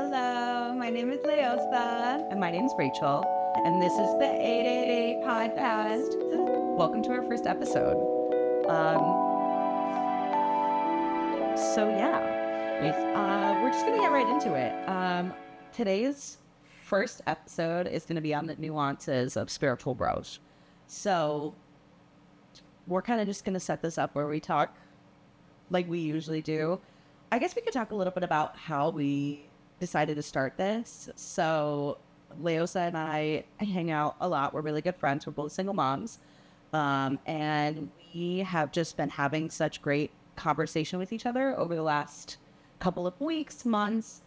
Hello, my name is Leosa. And my name's Rachel, and this is the 888 Podcast. Welcome to our first episode. We're just going to get right into it. Today's first episode is going to be on the nuances of spiritual growth. So we're kind of just going to set this up where we talk like we usually do. I guess we could talk a little bit about how we decided to start this. So Leosa and I hang out a lot. We're really good friends. We're both single moms. And we have just been having such great conversation with each other over the last couple of weeks, months.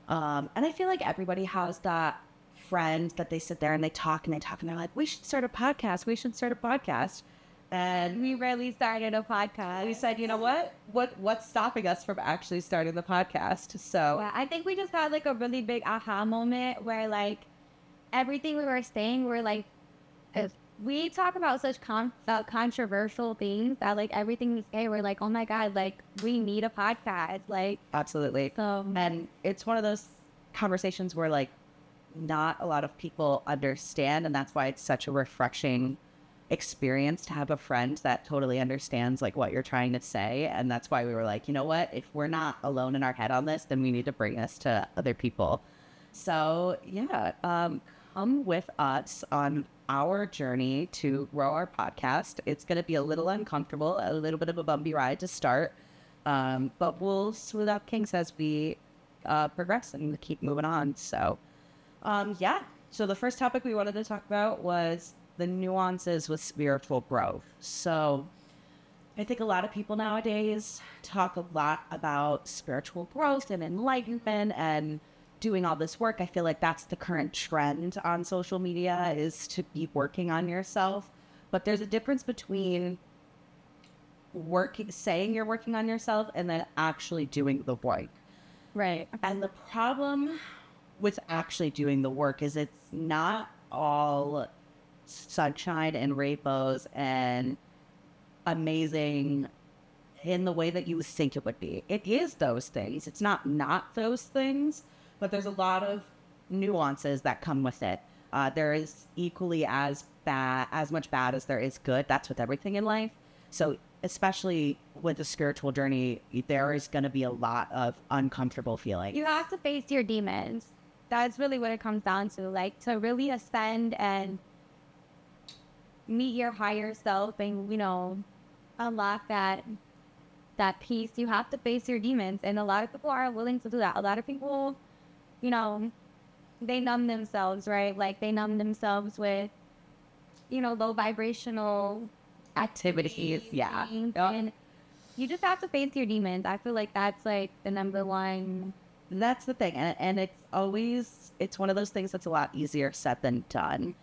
And I feel like everybody has that friend that they sit there and they talk and they're like, we should start a podcast. And We rarely started a podcast. we said, you know what's stopping us from actually starting the podcast? So Yeah, I think we just had like a really big aha moment where like everything we were saying, we're like, we talk about such controversial things that like everything we say, we're like, oh my God, like we need a podcast. Like, absolutely. so And it's one of those conversations where like not a lot of people understand, and that's why it's such a refreshing experience to have a friend that totally understands like what you're trying to say. And that's why we were like, you know what, if we're not alone in our head on this, then we need to bring this to other people. So come with us on our journey to grow our podcast. It's going to be a little uncomfortable, a little bit of a bumpy ride to start, but we'll smooth out kinks as we progress and keep moving on. So so the first topic we wanted to talk about was the nuances with spiritual growth. So I think a lot of people nowadays talk a lot about spiritual growth and enlightenment and doing all this work. I feel like that's the current trend on social media, is to be working on yourself. But there's a difference between saying you're working on yourself and then actually doing the work. right. And the problem with actually doing the work is it's not all sunshine and rainbows and amazing in the way that you think it would be. It is those things. It's not those things, but there's a lot of nuances that come with it. There is equally as much bad as there is good. That's with everything in life. So especially with the spiritual journey, there is going to be a lot of uncomfortable feelings. You have to face your demons. That's really what it comes down to. Like, to really ascend and meet your higher self and, unlock that peace, you have to face your demons. And a lot of people aren't willing to do that. A lot of people, they numb themselves, right? Like, they numb themselves with, low vibrational Activities, yeah. things. Yep. And you just have to face your demons. I feel like that's like the number one. That's the thing. And it's one of those things that's a lot easier said than done.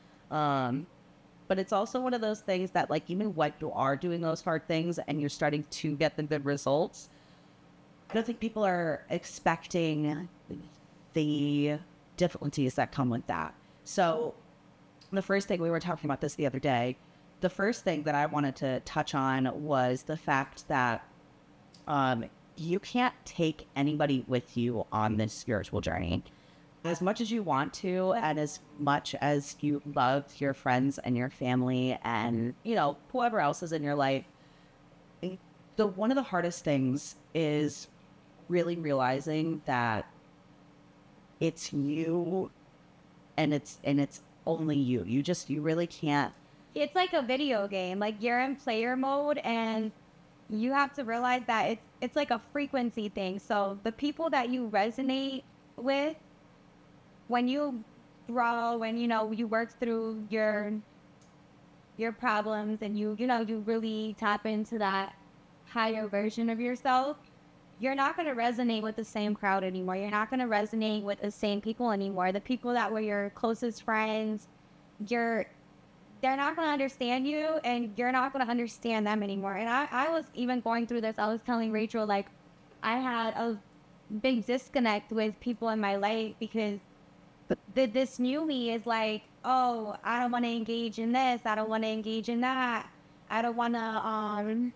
But it's also one of those things that, like, even when you are doing those hard things and you're starting to get the good results, I don't think people are expecting the difficulties that come with that. So the first thing, we were talking about this the other day, the first thing that I wanted to touch on was the fact that you can't take anybody with you on this spiritual journey. As much as you want to, and as much as you love your friends and your family and, whoever else is in your life, one of the hardest things is really realizing that it's you and it's only you. You really can't. It's like a video game. Like, you're in player mode and you have to realize that it's like a frequency thing. So the people that you resonate with, when you grow, when you work through your problems and you really tap into that higher version of yourself, you're not going to resonate with the same crowd anymore. You're not going to resonate with the same people anymore. The people that were your closest friends, they're not going to understand you, and you're not going to understand them anymore. And I was even going through this. I was telling Rachel, like, I had a big disconnect with people in my life because this new me is like, oh, I don't want to engage in this. I don't want to engage in that. I don't want to,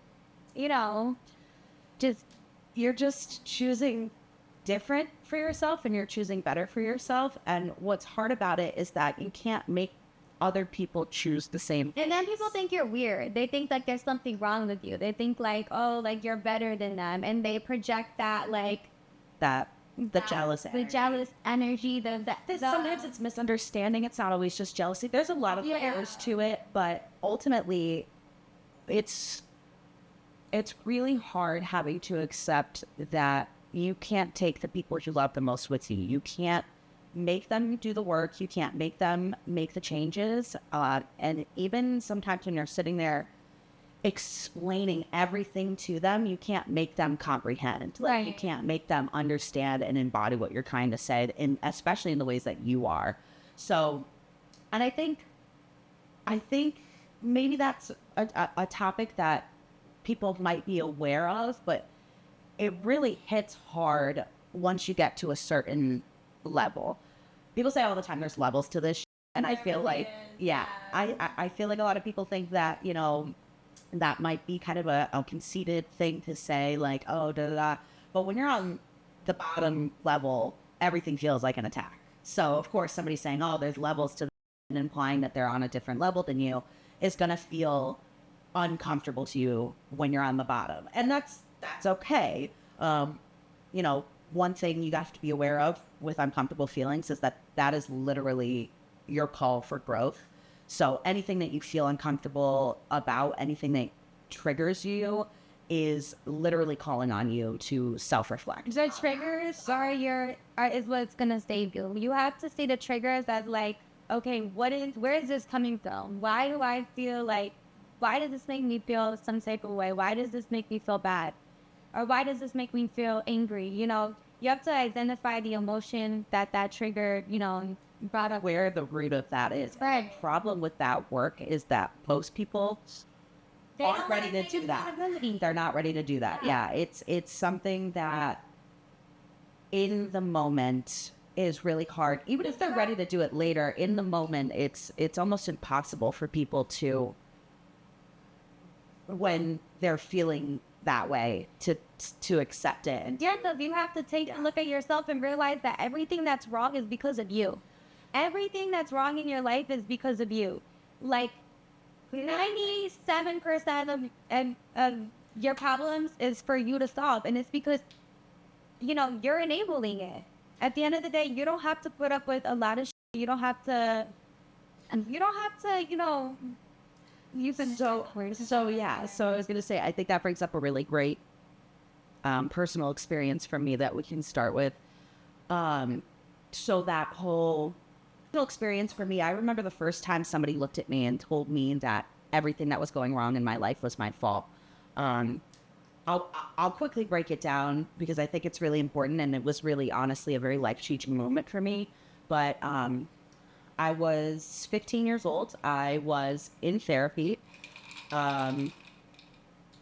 just You're just choosing different for yourself and you're choosing better for yourself. And what's hard about it is that you can't make other people choose the same. And then people think you're weird. They think like there's something wrong with you. They think like, oh, like you're better than them. And they project that like The jealous energy. The jealous energy. Sometimes it's misunderstanding. It's not always just jealousy. There's a lot of layers to it, but ultimately it's really hard having to accept that you can't take the people you love the most with you. You can't make them do the work. You can't make them make the changes. And even sometimes when you're sitting there explaining everything to them, you can't make them comprehend. Right. You can't make them understand and embody what you're trying to say, and especially in the ways that you are. So, and I think maybe that's a topic that people might be aware of, but it really hits hard once you get to a certain level. People say all the time there's levels to this and I feel like, I feel like a lot of people think that, you know, that might be kind of a conceited thing to say, like, oh, da da da. But when you're on the bottom level, everything feels like an attack. So, of course, somebody saying, oh, there's levels to this, and implying that they're on a different level than you is going to feel uncomfortable to you when you're on the bottom. And that's okay. You know, one thing you have to be aware of with uncomfortable feelings is that is literally your call for growth. So anything that you feel uncomfortable about, anything that triggers you, is literally calling on you to self-reflect. The triggers is what's gonna save you. You have to see the triggers as like, okay, where is this coming from? Why do I feel like, why does this make me feel some type of way? Why does this make me feel bad? Or why does this make me feel angry? You know, you have to identify the emotion that triggered, you know, brought up. Where the root of that is. Right. The problem with that work is that most people aren't ready to do that. They're not ready to do that. Yeah, it's something that in the moment is really hard. Even if they're ready to do it later, in the moment, it's almost impossible for people to, when they're feeling that way, to accept it. Yeah, because you have to take a look at yourself and realize that everything that's wrong is because of you. Everything that's wrong in your life is because of you. Like 97% of your problems is for you to solve, and it's because, you know, you're enabling it. At the end of the day, you don't have to put up with a lot of shit. You don't have to, you know, use it. So I was gonna say, I think that brings up a really great personal experience for me that we can start with. So that whole experience for me, I remember the first time somebody looked at me and told me that everything that was going wrong in my life was my fault. I'll quickly break it down because I think it's really important, and it was really honestly a very life-changing moment for me. But I was 15 years old. I was in therapy. I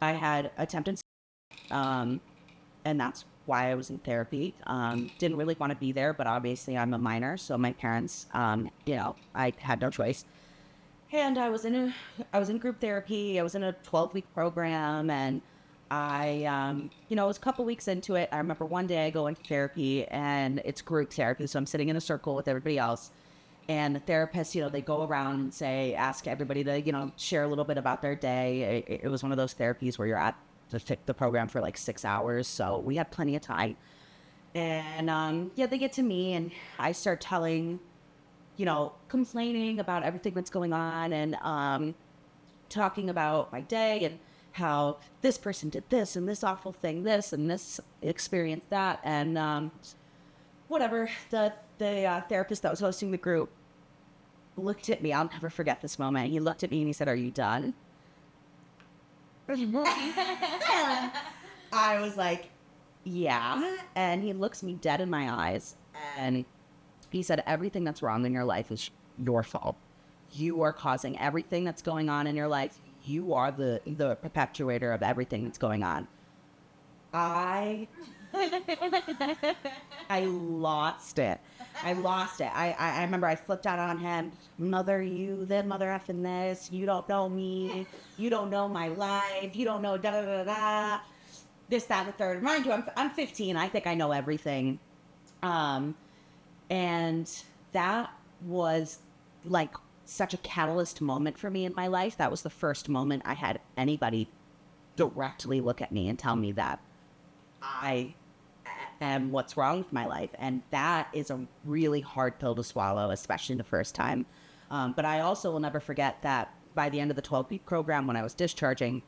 had attempted suicide, and that's why I was in therapy. Didn't really want to be there, but obviously I'm a minor, so my parents, you know, I had no choice. And I was in group therapy. I was in a 12-week program, and I, you know, I was a couple weeks into it. I remember one day I go into therapy, and it's group therapy, so I'm sitting in a circle with everybody else. And the therapists, you know, they go around and ask everybody to, you know, share a little bit about their day. It was one of those therapies where you're at the program for like 6 hours, so we had plenty of time. And they get to me, and I start telling, you know, complaining about everything that's going on, and talking about my day and how this person did this and this awful thing, this and this experience that, and whatever. The therapist that was hosting the group looked at me. I'll never forget this moment. He looked at me and he said, "Are you done?" I was like, yeah. And he looks me dead in my eyes, and he said, everything that's wrong in your life is your fault. You are causing everything that's going on in your life. You are the perpetuator of everything that's going on. I lost it. I remember I flipped out on him. Mother you, then mother effing this. You don't know me. You don't know my life. You don't know da da da da. this, that, and the third. Mind you, I'm 15. I think I know everything. And that was like such a catalyst moment for me in my life. That was the first moment I had anybody directly look at me and tell me that I am what's wrong with my life. And that is a really hard pill to swallow, especially the first time. But I also will never forget that by the end of the 12-week program, when I was discharging,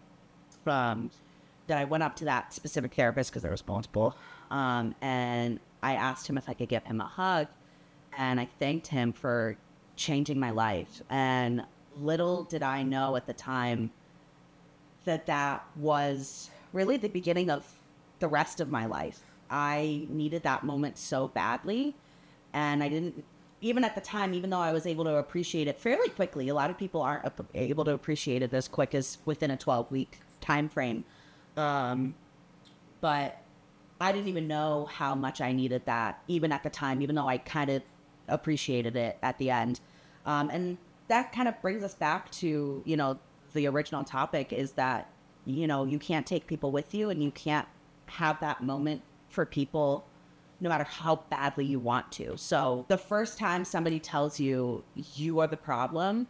that I went up to that specific therapist, because there was multiple, and I asked him if I could give him a hug, and I thanked him for changing my life. And little did I know at the time that that was really the beginning of the rest of my life. I needed that moment so badly, and I didn't, even at the time, even though I was able to appreciate it fairly quickly, a lot of people aren't able to appreciate it as quick as within a 12-week time frame. But I didn't even know how much I needed that, even at the time, even though I kind of appreciated it at the end. And that kind of brings us back to, you know, the original topic is that, you know, you can't take people with you, and you can't have that moment for people no matter how badly you want to. So the first time somebody tells you you are the problem,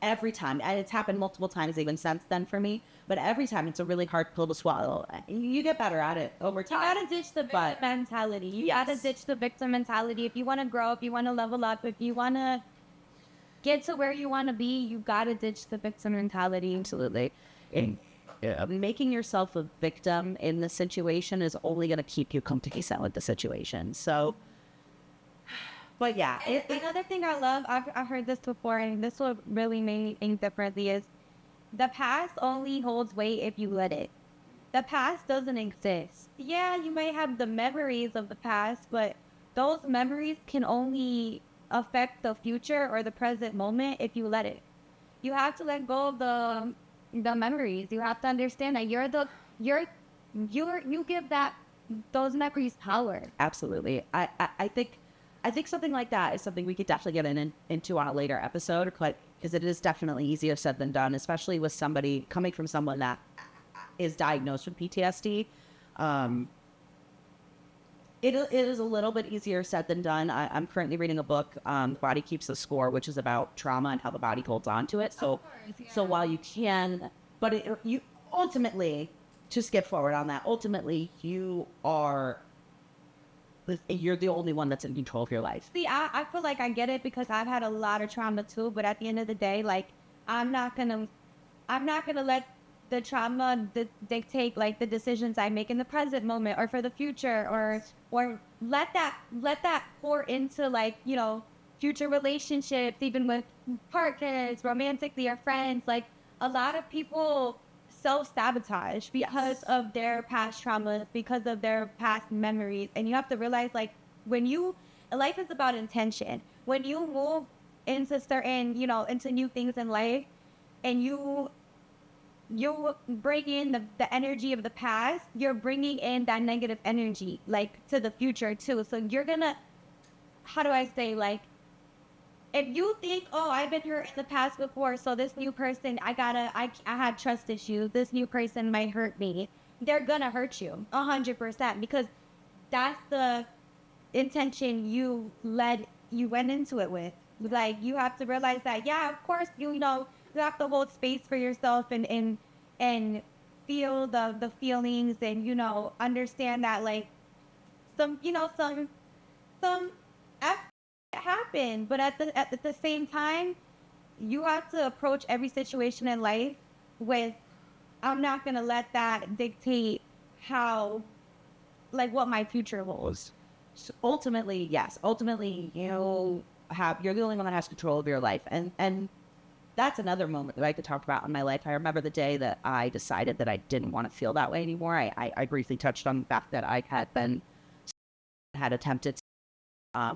every time, and it's happened multiple times even since then for me, but every time it's a really hard pill to swallow. You get better at it over time. You gotta ditch the victim mentality. You gotta ditch the victim mentality. If you want to grow, if you want to level up, if you want to get to where you want to be, you gotta ditch the victim mentality. Absolutely. Making yourself a victim in the situation is only going to keep you complacent with the situation. So, but yeah. Another thing I love, I've heard this before, and this will really make me think differently, is the past only holds weight if you let it. The past doesn't exist. Yeah, you might have the memories of the past, but those memories can only affect the future or the present moment if you let it. You have to let go of the memories. You have to understand that you give those memories power. Absolutely. I think something like that is something we could definitely get into on a later episode, because it is definitely easier said than done, especially with somebody coming from someone that is diagnosed with PTSD. It is a little bit easier said than done. I'm currently reading a book, The Body Keeps the Score, which is about trauma and how the body holds on to it. So, so while you can, but you ultimately, to skip forward on that, ultimately you're the only one that's in control of your life. See, I feel like I get it because I've had a lot of trauma too, but at the end of the day, like, I'm not gonna let the trauma dictate like the decisions I make in the present moment or for the future, or let that pour into, like, you know, future relationships, even with partners, romantically or friends. Like, a lot of people self-sabotage because of their past traumas, because of their past memories. And you have to realize, like, life is about intention. When you move into certain, you know, into new things in life, and you bring in the energy of the past, you're bringing in that negative energy, like, to the future too. So you're gonna, how do I say, like, if you think, oh, I've been hurt in the past before, so this new person, I had trust issues, this new person might hurt me, they're gonna hurt you 100%, because that's the intention you went into it with. Like, you have to realize that, yeah, of course, you know, you have to hold space for yourself and feel the feelings, and, you know, understand that, like, some F happen, but at the same time, you have to approach every situation in life with, I'm not gonna let that dictate how, like, what my future holds. So ultimately, yes. Ultimately, you're the only one that has control of your life, and that's another moment that I could talk about in my life. I remember the day that I decided that I didn't want to feel that way anymore. I briefly touched on the fact that I had attempted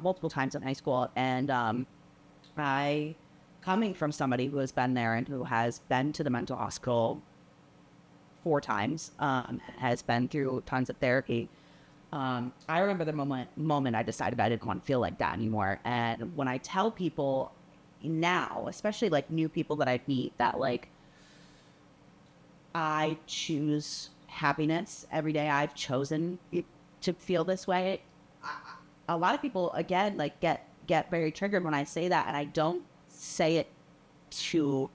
multiple times in high school, and I, coming from somebody who has been there and who has been to the mental hospital 4 times, has been through tons of therapy. I remember the moment I decided I didn't want to feel like that anymore. And when I tell people now, especially like new people that I meet, that like I choose happiness every day. I've chosen to feel this way. A lot of people, again, like get very triggered when I say that, and I don't say it to,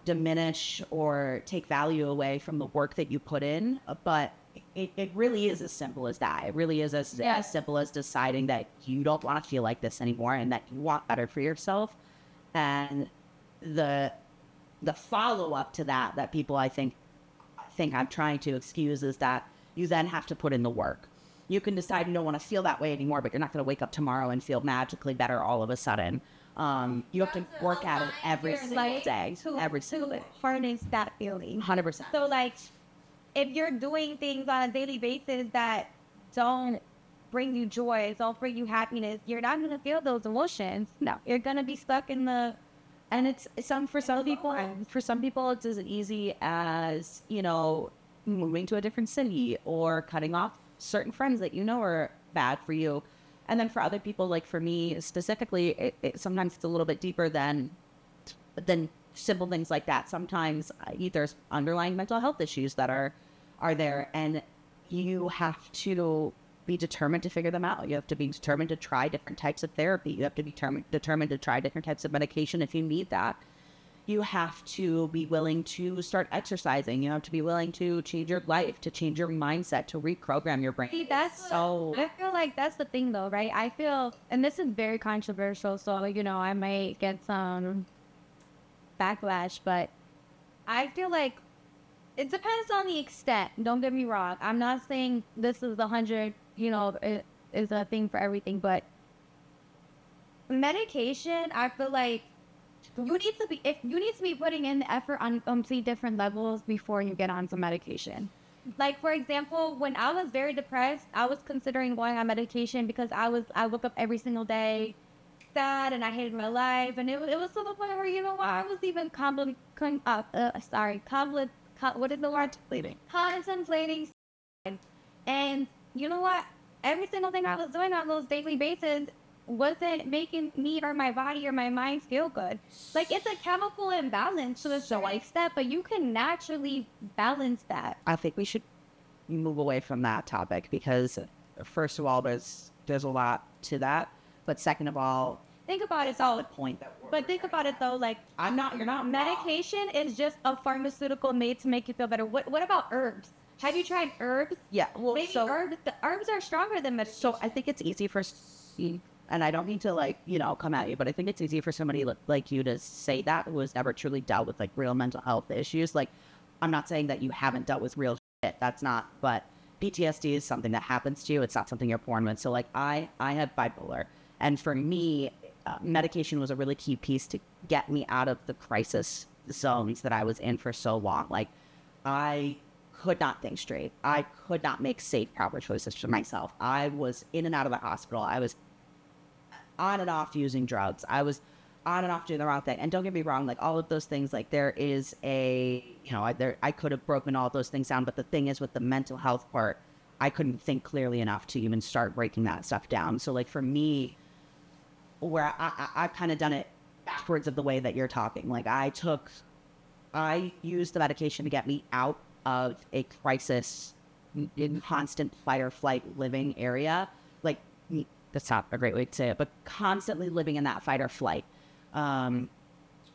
diminish or take value away from the work that you put in, but it really is as simple as that. It really is as simple as deciding that you don't want to feel like this anymore and that you want better for yourself. And the follow-up to that people I think I'm trying to excuse is that you then have to put in the work. You can decide you don't want to feel that way anymore, but you're not going to wake up tomorrow and feel magically better all of a sudden. You have to work at it every single day. Every single day. Harness that feeling. 100%. So, like, if you're doing things on a daily basis that don't bring you joy, don't bring you happiness, you're not going to feel those emotions. No, you're going to be stuck in the... And it's for some people it's as easy as, moving to a different city or cutting off certain friends that are bad for you. And then for other people, like for me specifically, it sometimes it's a little bit deeper than simple things like that. Sometimes there's underlying mental health issues that are there, and you have to be determined to figure them out. You have to be determined to try different types of therapy. You have to be determined to try different types of medication if you need that. You have to be willing to start exercising. You have to be willing to change your life, to change your mindset, to reprogram your brain. See, I feel like that's the thing though, right? I feel, and this is very controversial, so, I might get some backlash, but I feel like it depends on the extent. Don't get me wrong. I'm not saying this is 100, it is a thing for everything, but medication, I feel like you need to be putting in the effort on complete different levels before you get on some medication. Like, for example, when I was very depressed, I was considering going on medication because I woke up every single day sad and I hated my life, and it was to the point where I was even contemplating suicide. And you know what? Every single thing I was doing on those daily basis wasn't making me or my body or my mind feel good. Like, it's a chemical imbalance to a certain extent, but you can naturally balance that. I think we should move away from that topic because, first of all, there's a lot to that. But second of all, think about it though. The point that but think about it though, like you're not medication is just a pharmaceutical made to make you feel better. What about herbs? Have you tried herbs? Yeah, well, maybe the herbs are stronger than medication. So I think it's easy for, and I don't need to come at you, but I think it's easy for somebody like you to say that who has never truly dealt with like real mental health issues. Like, I'm not saying that you haven't dealt with real shit. That's not, but PTSD is something that happens to you. It's not something you're born with. So like I have bipolar. And for me, medication was a really key piece to get me out of the crisis zones that I was in for so long. Like, I could not think straight. I could not make safe, proper choices for myself. I was in and out of the hospital. I was on and off using drugs. I was on and off doing the wrong thing. And don't get me wrong, like all of those things, like there is I could have broken all those things down. But the thing is with the mental health part, I couldn't think clearly enough to even start breaking that stuff down. So like for me, where I've kind of done it backwards of the way that you're talking. Like I used the medication to get me out of a crisis in constant fight or flight living area. Like, that's not a great way to say it, but constantly living in that fight or flight.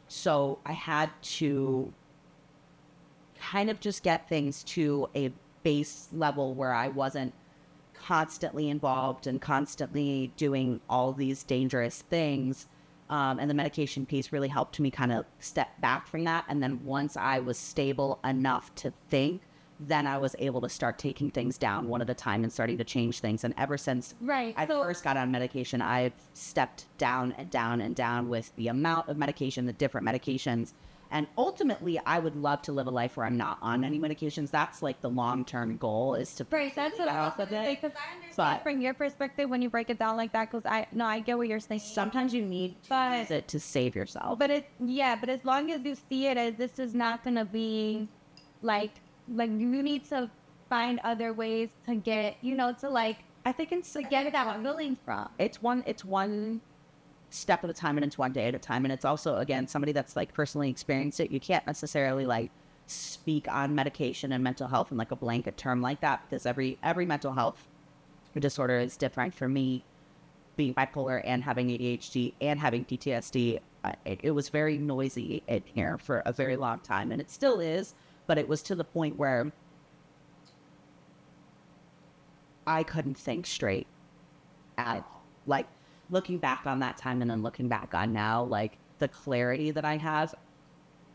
So I had to kind of just get things to a base level where I wasn't constantly involved and constantly doing all these dangerous things. And the medication piece really helped me kind of step back from that. And then once I was stable enough to think, then I was able to start taking things down one at a time and starting to change things. And ever since I first got on medication, I've stepped down and down and down with the amount of medication, the different medications. And ultimately, I would love to live a life where I'm not on any medications. That's like the long-term goal, is to that's what I was going to say, because I understand from your perspective when you break it down like that, because I get what you're saying. Sometimes you need to use it to save yourself. But but as long as you see it as this is not going to be like you need to find other ways to get, I think it's to get that feeling from. It's one step at a time, and it's one day at a time. And it's also, again, somebody that's like personally experienced it. You can't necessarily like speak on medication and mental health in like a blanket term like that, because every mental health disorder is different. For me, being bipolar and having ADHD and having PTSD, it was very noisy in here for a very long time, and it still is, but it was to the point where I couldn't think straight at all. Like, looking back on that time and then looking back on now, like, the clarity that I have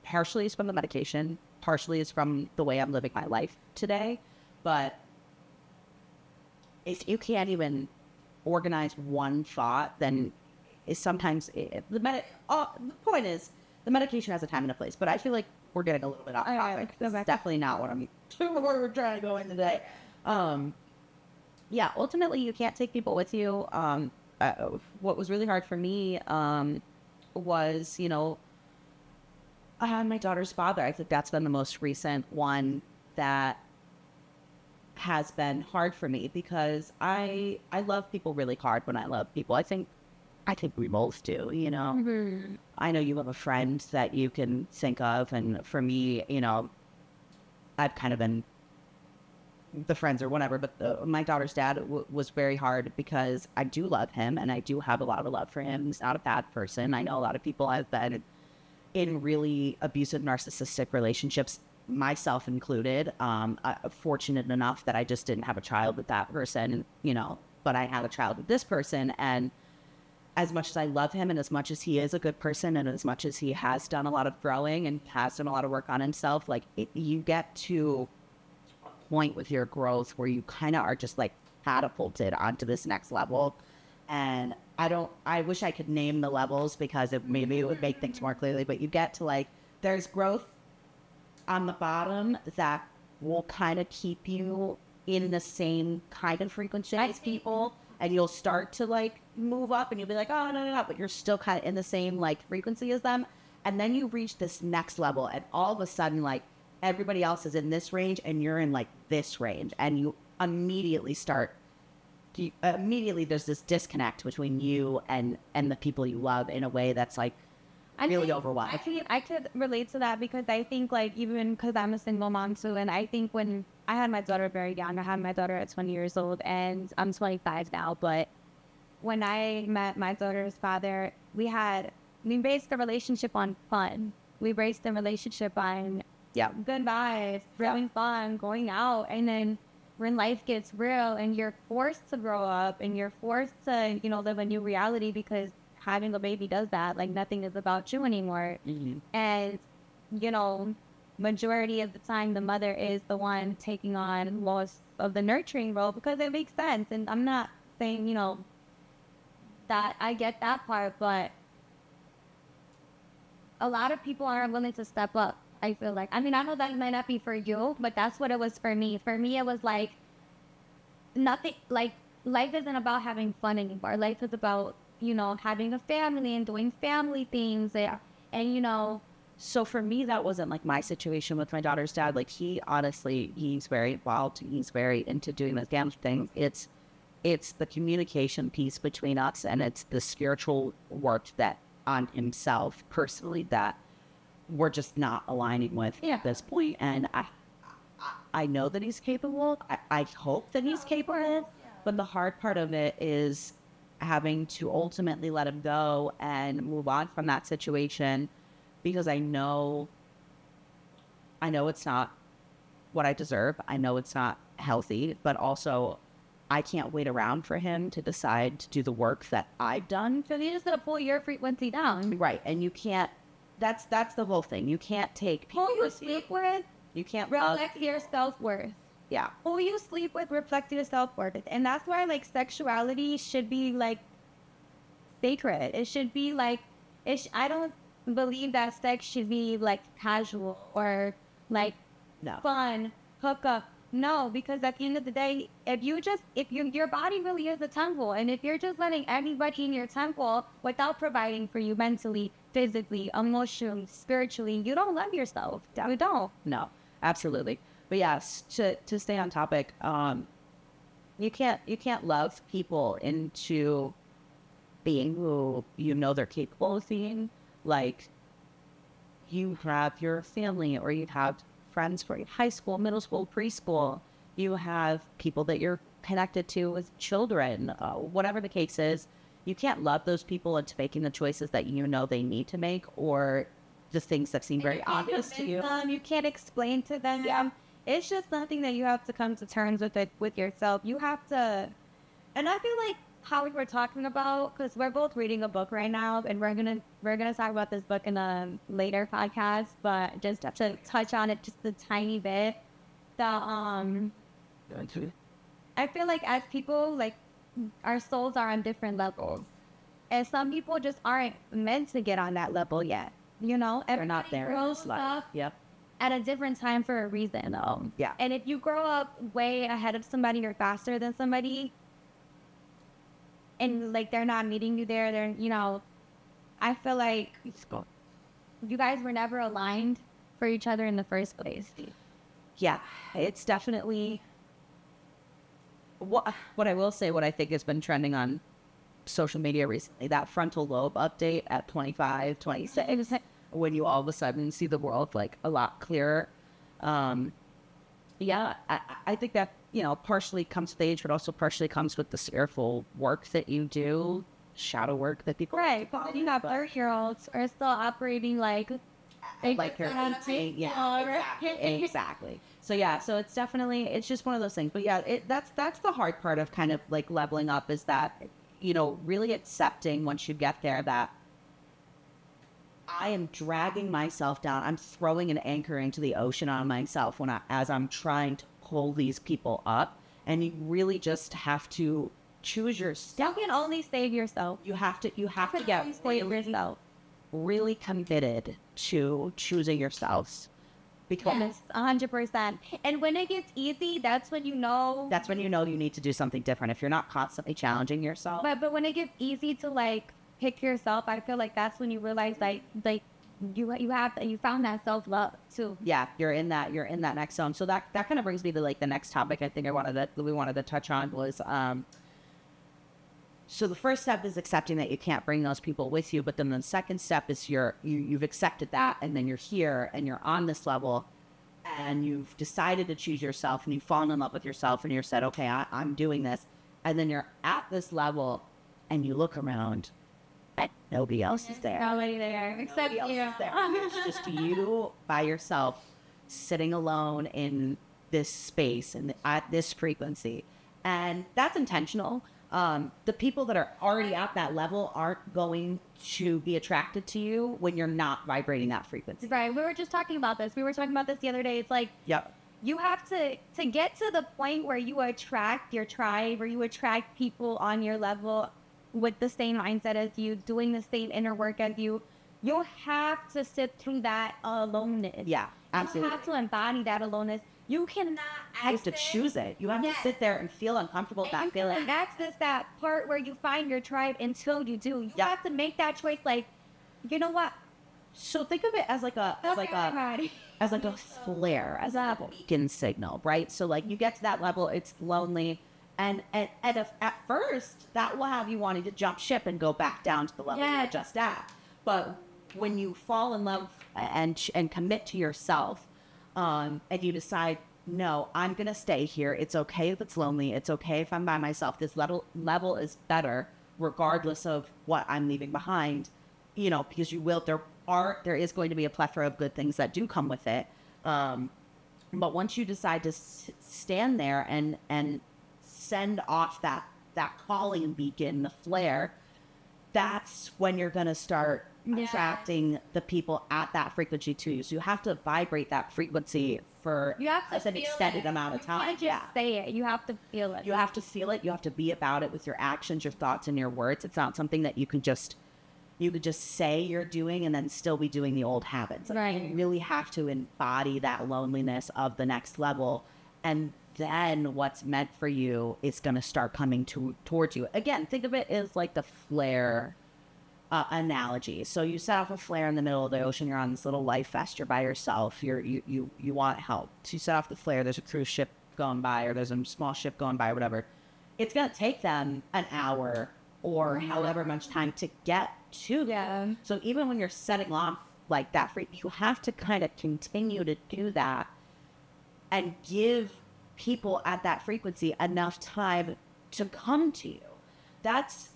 partially is from the medication, partially is from the way I'm living my life today. But if you can't even organize one thought, then is sometimes the point is the medication has a time and a place. But I feel like we're getting a little bit off topic. That's definitely not what where we're trying to go in today. Yeah, ultimately you can't take people with you. What was really hard for me was, you know, my daughter's father. I think that's been the most recent one that has been hard for me, because I love people really hard when I love people. I think we both do, you know. Mm-hmm. I know you have a friend that you can think of, and for me, you know, I've kind of been the friends or whatever, but my daughter's dad was very hard, because I do love him and I do have a lot of love for him. He's not a bad person. I know a lot of people have been in really abusive narcissistic relationships, myself included. Fortunate enough that I just didn't have a child with that person, you know, but I had a child with this person. And as much as I love him, and as much as he is a good person, and as much as he has done a lot of growing and has done a lot of work on himself, like, you get to a point with your growth where you kind of are just like catapulted onto this next level. And I wish I could name the levels, because maybe it would make things more clearly, but you get to, like, there's growth on the bottom that will kind of keep you in the same kind of frequency as people, and you'll start to, like, move up, and you'll be like, oh, no, but you're still kind of in the same, like, frequency as them. And then you reach this next level, and all of a sudden, like, everybody else is in this range and you're in, like, this range, and you immediately there's this disconnect between you and the people you love in a way that's, like, really overwhelming. I could relate to that, because I think, like, even because I'm a single mom too, and I think when I had my daughter very young, I had my daughter at 20 years old, and I'm 25 now, but when I met my daughter's father, we based the relationship on fun. We based the relationship on good vibes, having fun, going out, and then when life gets real and you're forced to grow up and you're forced to, you know, live a new reality, because having a baby does that. Like, nothing is about you anymore. Mm-hmm. And, you know, majority of the time the mother is the one taking on most of the nurturing role, because it makes sense. And I'm not saying, you know, that I get that part, but a lot of people aren't willing to step up. I feel like, I mean, I know that might not be for you, but that's what it was for me. For me, it was like, nothing, like, life isn't about having fun anymore. Life is about, you know, having a family and doing family things. And you know. So for me, that wasn't like my situation with my daughter's dad. Like, he's very involved. He's very into doing the family thing. It's the communication piece between us, and it's the spiritual work that on himself personally that we're just not aligning with at this point. And I know that he's capable. I hope that he's capable. But the hard part of it is having to ultimately let him go and move on from that situation, because I know it's not what I deserve. I know it's not healthy, but also I can't wait around for him to decide to do the work that I've done. So you're just going to pull your frequency down. Right. And you can't, that's the whole thing. You can't take people who you sleep with. You can't reflect your self-worth. Yeah. Who you sleep with reflects your self-worth. And that's why, like, sexuality should be, like, sacred. It should be, like, I don't believe that sex should be, like, casual or, like, fun, hook up. No, because at the end of the day, your body really is a temple. And if you're just letting anybody in your temple without providing for you mentally, physically, emotionally, spiritually, you don't love yourself. You don't. No, absolutely. But yes, to stay on topic, you can't love people into being who you know they're capable of being. Like, you have your family or you have friends for high school, middle school, preschool. You have people that you're connected to with children, whatever the case is. You can't love those people into making the choices that you know they need to make, or the things that seem very obvious to you. You can't explain to them. Yeah. It's just something that you have to come to terms with it with yourself. You have to, and I feel like how we were talking about, because we're both reading a book right now, and we're gonna talk about this book in a later podcast. But just to touch on it just a tiny bit, the I feel like as people, like, our souls are on different levels, and some people just aren't meant to get on that level yet. You know, They're not there. Grows up Yep. at a different time for a reason. Yeah. And if you grow up way ahead of somebody or faster than somebody, and like they're not meeting you there, I feel like you guys were never aligned for each other in the first place. Yeah, it's definitely what I will say, what I think has been trending on social media recently, that frontal lobe update at 25, 26, when you all of a sudden see the world like a lot clearer. Yeah, I think that, partially comes with age, but also partially comes with the spiritual work that you do, shadow work that people Right, but you got 30-year-olds are still operating like you're 18, yeah, exactly. So yeah, so it's definitely, it's just one of those things. But yeah, that's the hard part of kind of like leveling up, is that, really accepting once you get there that I am dragging myself down. I'm throwing an anchor into the ocean on myself as I'm trying to pull these people up. And you really just have to choose yourself. You can only save yourself. You have to get save yourself. really committed to choosing yourselves. Because Yes, 100%. And when it gets easy, that's when you know. That's when you know you need to do something different. If you're not constantly challenging yourself. But when it gets easy to like pick yourself, I feel like that's when you realize like you found that self-love too. Yeah, you're in that next zone. So that kind of brings me to like the next topic I think we wanted to touch on was so the first step is accepting that you can't bring those people with you, but then the second step is you've accepted that, and then you're here and you're on this level and you've decided to choose yourself and you've fallen in love with yourself and you're said, okay, I'm doing this. And then you're at this level and you look around and nobody else is there. Nobody there except you. It's just you by yourself sitting alone in this space and at this frequency. And that's intentional. The people that are already at that level aren't going to be attracted to you when you're not vibrating that frequency. Right. We were just talking about this. We were talking about this the other day. It's like, yep. You have to get to the point where you attract your tribe, or you attract people on your level with the same mindset as you, doing the same inner work as you. You'll have to sit through that aloneness. Yeah, absolutely. You have to embody that aloneness. You cannot access. You have to choose it. You have to sit there and feel uncomfortable with that feeling. You can't access that part where you find your tribe until you do. You have to make that choice. Like, you know what? So think of it as like a flare, as a beacon signal, right? So like you get to that level, it's lonely, and at first that will have you wanting to jump ship and go back down to the level you're just at. But when you fall in love and commit to yourself, and you decide, no, I'm gonna stay here. It's okay if it's lonely. It's okay if I'm by myself. This level is better, regardless of what I'm leaving behind. Because there is going to be a plethora of good things that do come with it. But once you decide to stand there and send off that calling beacon, the flare, that's when you're going to start attracting the people at that frequency to you. So you have to vibrate that frequency for an extended amount of time. You can't just say it. You have to feel it. You have to feel it. You have to be about it with your actions, your thoughts, and your words. It's not something that you could just say you're doing and then still be doing the old habits. Right. You really have to embody that loneliness of the next level, and then what's meant for you is going to start coming towards you. Again, think of it as like the flare analogy. So you set off a flare in the middle of the ocean. You're on this little life vest. You're by yourself. You want help. So you set off the flare. There's a cruise ship going by, or there's a small ship going by, or whatever. It's going to take them an hour or however much time to get to them. So even when you're setting off like that, you have to kind of continue to do that and give people at that frequency enough time to come to you. That's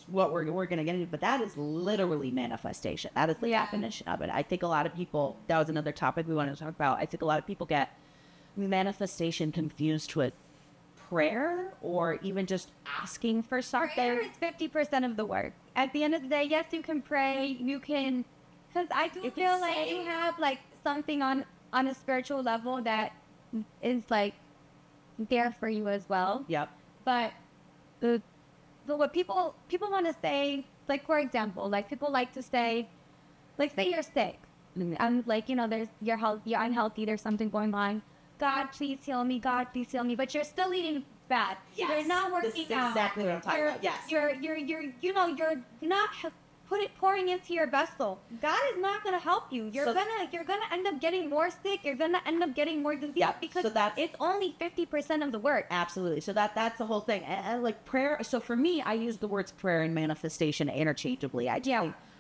what we're going to get into, but that is literally manifestation. That is the definition of it. I think a lot of people, that was another topic we wanted to talk about. I think a lot of people get manifestation confused with prayer or even just asking for something. Prayer is 50% of the work. At the end of the day, yes, you can pray, you can, because I do feel like you have like something on a spiritual level that is like there for you as well. Yep. But what people want to say, like for example, like people like to say, like say you're sick, and like you're unhealthy, there's something going on. God, please heal me. God, please heal me. But you're still eating bad. Yes. You're not working This is out. exactly what I'm talking about. Yes. You're not pouring into your vessel. God is not going to help you. You're gonna end up getting more sick. You're gonna end up getting more disease because it's only 50% of the work. Absolutely. So that's the whole thing. And like prayer. So for me, I use the words prayer and manifestation interchangeably.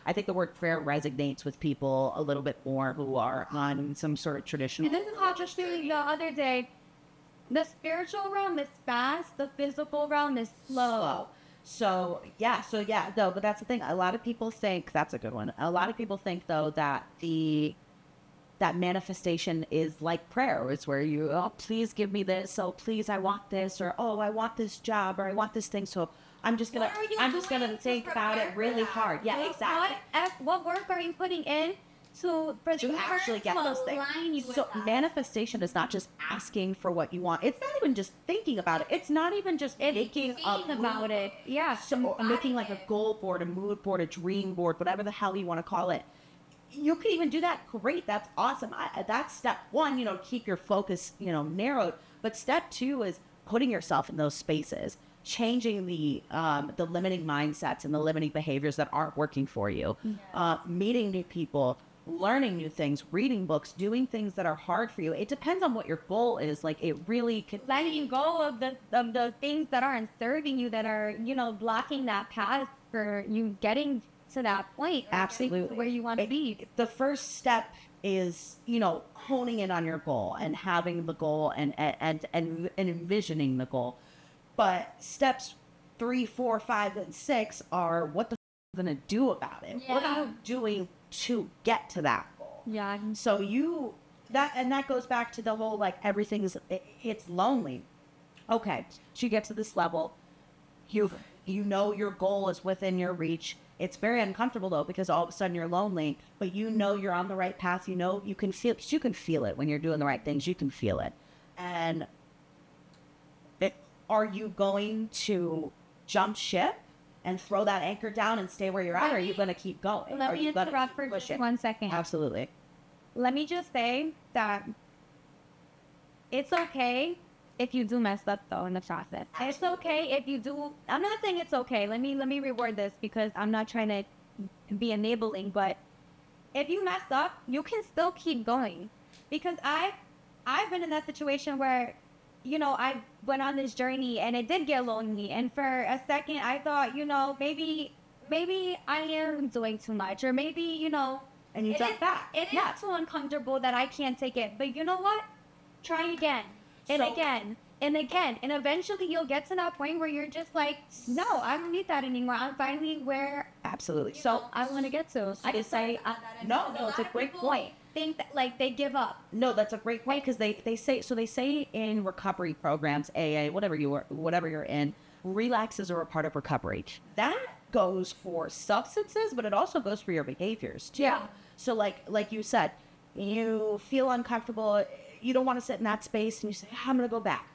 I think the word prayer resonates with people a little bit more who are on some sort of traditional. And this is how just feeling the other day. The spiritual realm is fast. The physical realm is slow. So but that's the thing. A lot of people think that's a good one. A lot of people think though that that manifestation is like prayer. It's where you, oh, please give me this. Oh, please, I want this, or oh, I want this job, or I want this thing. So I'm just gonna think about it really hard. Yeah, exactly. What work are you putting in to actually get those things? So manifestation is not just asking for what you want. It's not even just thinking about it. It's not even just making about it. Yeah. So making like a goal board, a mood board, a dream board, whatever the hell you want to call it. You can even do that. Great. That's awesome. That's step one, keep your focus, narrowed. But step two is putting yourself in those spaces, changing the limiting mindsets and the limiting behaviors that aren't working for you, meeting new people, learning new things, reading books, doing things that are hard for you. It depends on what your goal is. Like it really can letting go of the things that aren't serving you, that are, blocking that path for you getting to that point. Absolutely. Where you want to be. The first step is, honing in on your goal and having the goal and envisioning the goal. But steps 3, 4, 5, and 6 are what the going to do about it. Yeah. What are you doing to get to that goal? Yeah. So that goes back to the whole, like, it's lonely. Okay. So you get to this level. You your goal is within your reach. It's very uncomfortable though, because all of a sudden you're lonely, but you're on the right path. You can feel it when you're doing the right things. You can feel it. And are you going to jump ship and throw that anchor down and stay where you're at, or are you going to keep going? Let me interrupt for just 1 second. Absolutely. Let me just say that it's okay if you do mess up though in the process. It's okay if you do. I'm not saying it's okay. Let me reword this, because I'm not trying to be enabling, but if you mess up, you can still keep going. Because I've been in that situation where, I went on this journey and it did get lonely. And for a second, I thought, maybe I am doing too much, or maybe, and you jump back. It is so uncomfortable that I can't take it. But you know what? Try again. And again, and again. And eventually you'll get to that point where you're just like, no, I don't need that anymore. I'm finally where absolutely. I want to get to. I just say, no, it's a great point. Think that, like, they give up. No, that's a great point, because they say in recovery programs, AA, whatever you're in, relaxes are a part of recovery. That goes for substances, but it also goes for your behaviors too. Yeah. So like you said, you feel uncomfortable, you don't want to sit in that space, and you say, I'm going to go back.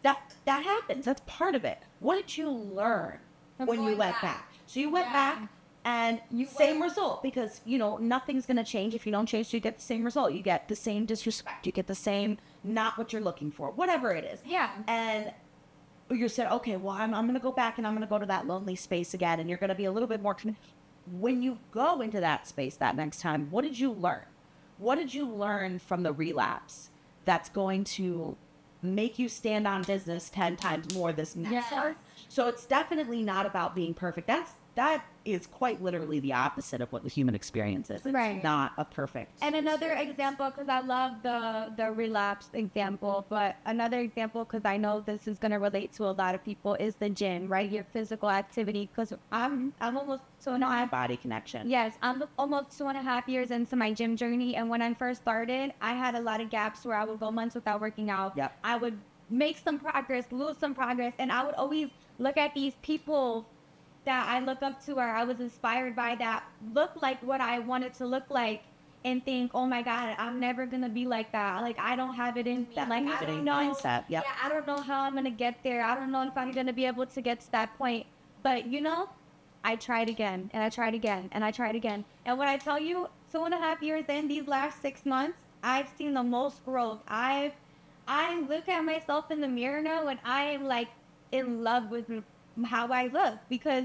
That happens. That's part of it. What did you learn when you went back? So you went back, and same result, because, nothing's going to change. If you don't change, you get the same result. You get the same disrespect. You get the same not what you're looking for, whatever it is. Yeah. And you said, okay, well, I'm going to go back, and I'm going to go to that lonely space again, and you're going to be a little bit more connected. When you go into that space that next time, what did you learn? What did you learn from the relapse that's going to make you stand on business 10 times more this next time? So it's definitely not about being perfect. That is quite literally the opposite of what the human experience is. It's Right. not a perfect. And another example, because I love the relapse example, but another example, because I know this is going to relate to a lot of people, is the gym, right? Your physical activity. Because I'm almost two and a half. Body connection. Yes, I'm almost 2.5 years into my gym journey. And when I first started, I had a lot of gaps where I would go months without working out. Yep. I would make some progress, lose some progress. And I would always look at these people that I look up to or I was inspired by that look like what I wanted to look like and think, oh my God, I'm never gonna be like that. Like I don't have it in me. That Like I limiting don't know. mindset. Yep. Yeah, I don't know how I'm gonna get there. I don't know if I'm gonna be able to get to that point. But you know, I tried again and I tried again and I tried again. And when I tell you 2.5 years in these last 6 months, I've seen the most growth. I look at myself in the mirror now and I am like in love with how I look because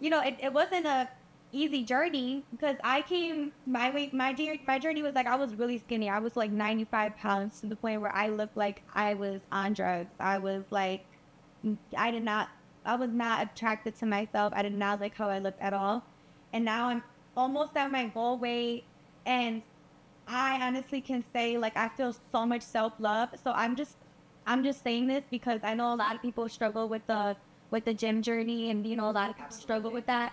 you know, it wasn't a easy journey because I came my journey was like I was really skinny. I was like 95 pounds to the point where I looked like I was on drugs. I was like, I was not attracted to myself. I did not like how I looked at all. And now I'm almost at my goal weight and I honestly can say like I feel so much self-love. So I'm just saying this because I know a lot of people struggle with the gym journey and you know a lot of people struggle with that.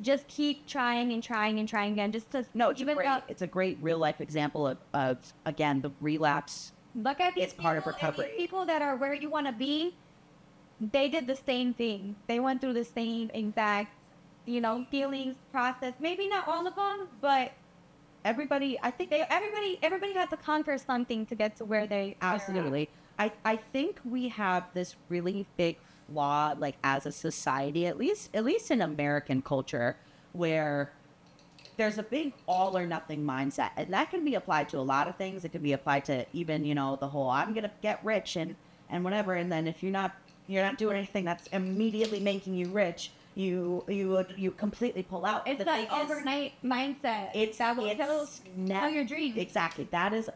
Just keep trying and trying and trying again. Just to No, it's even it's a great real life example of again the relapse. look at these It's part of people, and recovery. these people that are where you want to be. They did the same thing. They went through the same exact, you know, feelings process. Maybe not all of them, but Everybody, I think everybody had to conquer something to get to where they are. absolutely. I think we have this really big flaw, like as a society, at least in American culture, where there's a big all or nothing mindset, and that can be applied to a lot of things. It can be applied to even the whole I'm gonna get rich and whatever, and then if you're not doing anything that's immediately making you rich, you completely pull out. It's The that thing is, overnight mindset. It's that will kill your dreams. Exactly. That is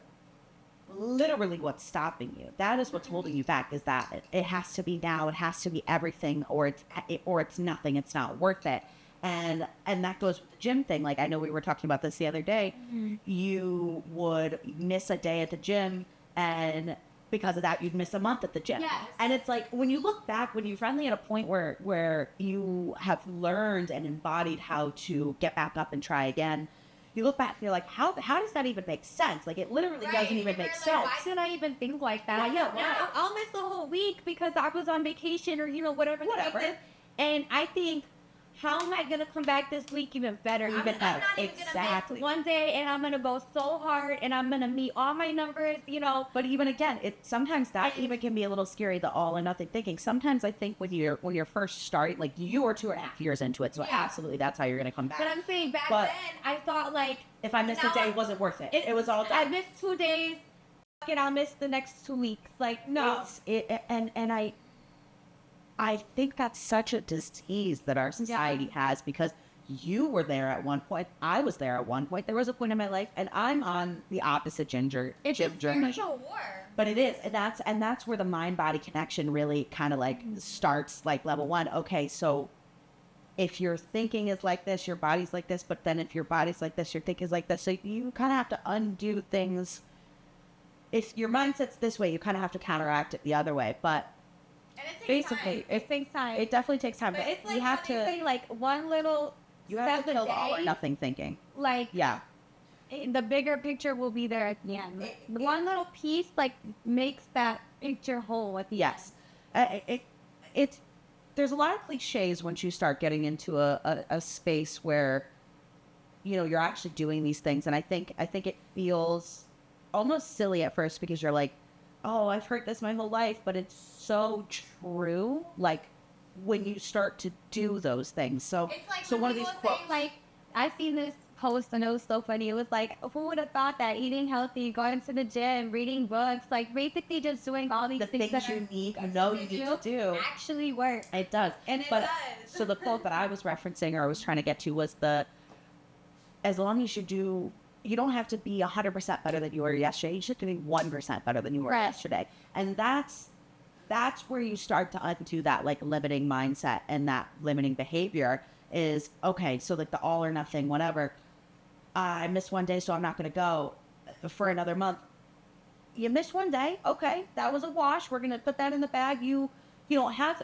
literally what's stopping you. That is what's holding you back. Is that it has to be now. It has to be everything, or it's nothing. It's not worth it. And that goes with the gym thing. Like I know we were talking about this the other day. Mm-hmm. You would miss a day at the gym, and because of that, you'd miss a month at the gym. Yes. And it's like when you look back, when you're finally at a point where you have learned and embodied how to get back up and try again, you look back and you're like, how does that even make sense? Like it literally doesn't even make sense. Why did I even think like that? Yeah, I'll miss the whole week because I was on vacation or whatever. Whatever. the case is. And I think, how am I gonna come back this week even better? Even better. I'm not even gonna miss one day, and I'm gonna go so hard, and I'm gonna meet all my numbers. But even again, sometimes that even can be a little scary. The all or nothing thinking. Sometimes I think when you're first starting, like you are 2.5 years into it, so Yeah. absolutely that's how you're gonna come back. But I'm saying back But- then, I thought like if I missed a day, it wasn't worth it. It was all I done. missed 2 days. Fuck it, I'll miss the next 2 weeks. Like no. I think that's such a disease that our society has because you were there at one point. I was there at one point. There was a point in my life, and I'm on the opposite gym journey. war. But it is, and that's where the mind-body connection really kind of like starts, like level one. Okay, so if your thinking is like this, your body's like this, but then if your body's like this, your thinking is like this. So you kind of have to undo things. If your mindset's this way, you kind of have to counteract it the other way. But And it takes basically, time. It takes time. it definitely takes time. But But it's like you have how they to say, like one little you have step to a kill the all or day, nothing thinking. Like Yeah. the bigger picture will be there at the end. One little piece like makes that picture whole at the Yes. It's there's a lot of cliches once you start getting into a space where you're actually doing these things, and I think it feels almost silly at first because you're like, oh, I've heard this my whole life, but it's so true. Like when you start to do those things. So It's like so when one of these people say, quotes. like, I seen this post and it was so funny. It was like, who would have thought that eating healthy, going to the gym, reading books, like basically just doing all these The things things that you need to do. actually work. It does. And it But does. so the quote that I was referencing or I was trying to get to was as long as you don't have to be 100% better than you were yesterday. You just have to be 1% better than you were Right. yesterday. And that's that's where you start to undo that like limiting mindset and that limiting behavior is, okay, so like the all or nothing, whatever. I missed one day, so I'm not going to go for another month. You missed one day. Okay. That was a wash. We're going to put that in the bag. You know, have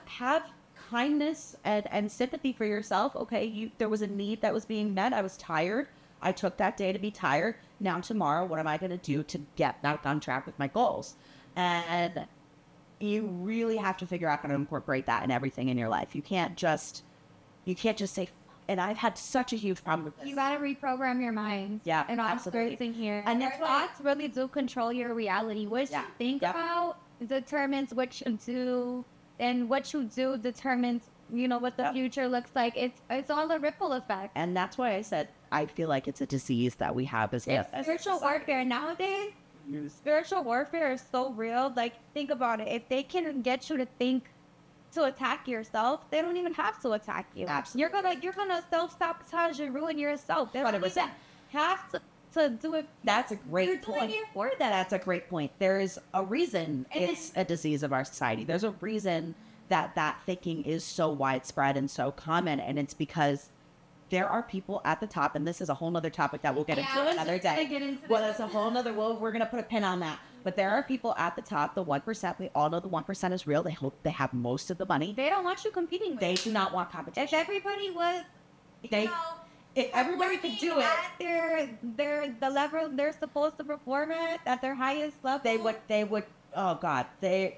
kindness and sympathy for yourself. Okay. There was a need that was being met. I was tired. I took that day to be tired. Now tomorrow, what am I going to do to get back on track with my goals? And you really have to figure out how to incorporate that in everything in your life. You can't just say, and I've had such a huge problem with this. You gotta reprogram your mind. Yeah, and all absolutely. starts in here. And Your that's why- thoughts really do control your reality. What you think about determines what you do, and what you do determines, you know, what the future looks like. It's all a ripple effect. And that's why I said I feel like it's a disease that we have as Spiritual warfare nowadays. Spiritual warfare is so real. Like, think about it. If they can get you to think to attack yourself, they don't even have to attack you. Absolutely. You're gonna self-sabotage and ruin yourself. They don't 100%. even have to do it. That's a You're great doing point. it for that. That's a great point. There is a reason it's a disease of our society. There's a reason that thinking is so widespread and so common, and it's because there are people at the top, and this is a whole nother topic that we'll get into another day. Well, that's a whole nother, we're going to put a pin on that. But there are people at the top, the 1%. We all know the 1% is real. They hope they have most of the money. They don't want you competing with. They do not want competition. If everybody was, If everybody could do it, at the level they're supposed to perform at their highest level, they would. Oh God,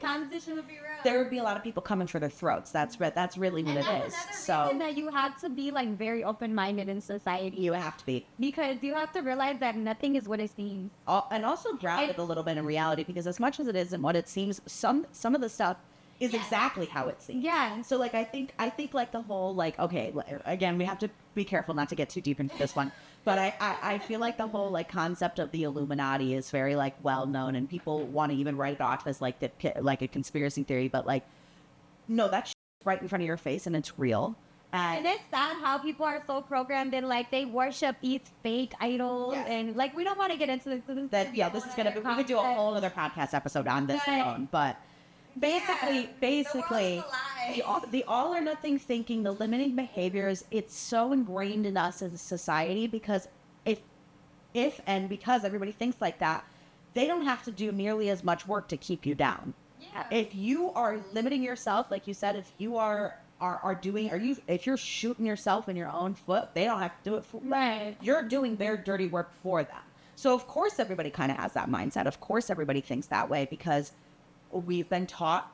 competition would be real. there would be a lot of people coming for their throats. That's really what it is. So that you have to be like very open-minded in society. you have to be, Because you have to realize that nothing is what it seems. and also grounded a little bit in reality. Because as much as it isn't what it seems, some of the stuff is exactly how it seems. Yeah. So like I think like the whole like, okay, again, we have to be careful not to get too deep into this one, but I feel like the whole like concept of the Illuminati is very like well known, and people want to even write it off as like like a conspiracy theory, but like no, that's right in front of your face and it's real. And it's sad how people are so programmed in, like, they worship these fake idols. Yes. And, like, we don't want to get into this. This is gonna be, we could do a whole other podcast episode on this alone, but basically the all or nothing thinking, the limiting behaviors, it's so ingrained in us as a society, because if and because everybody thinks like that, they don't have to do nearly as much work to keep you down. Yeah. If you are limiting yourself, like you said, if you if you're shooting yourself in your own foot, they don't have to do it for you. Right. You're doing their dirty work for them. So of course everybody kind of has that mindset. Of course everybody thinks that way, because we've been taught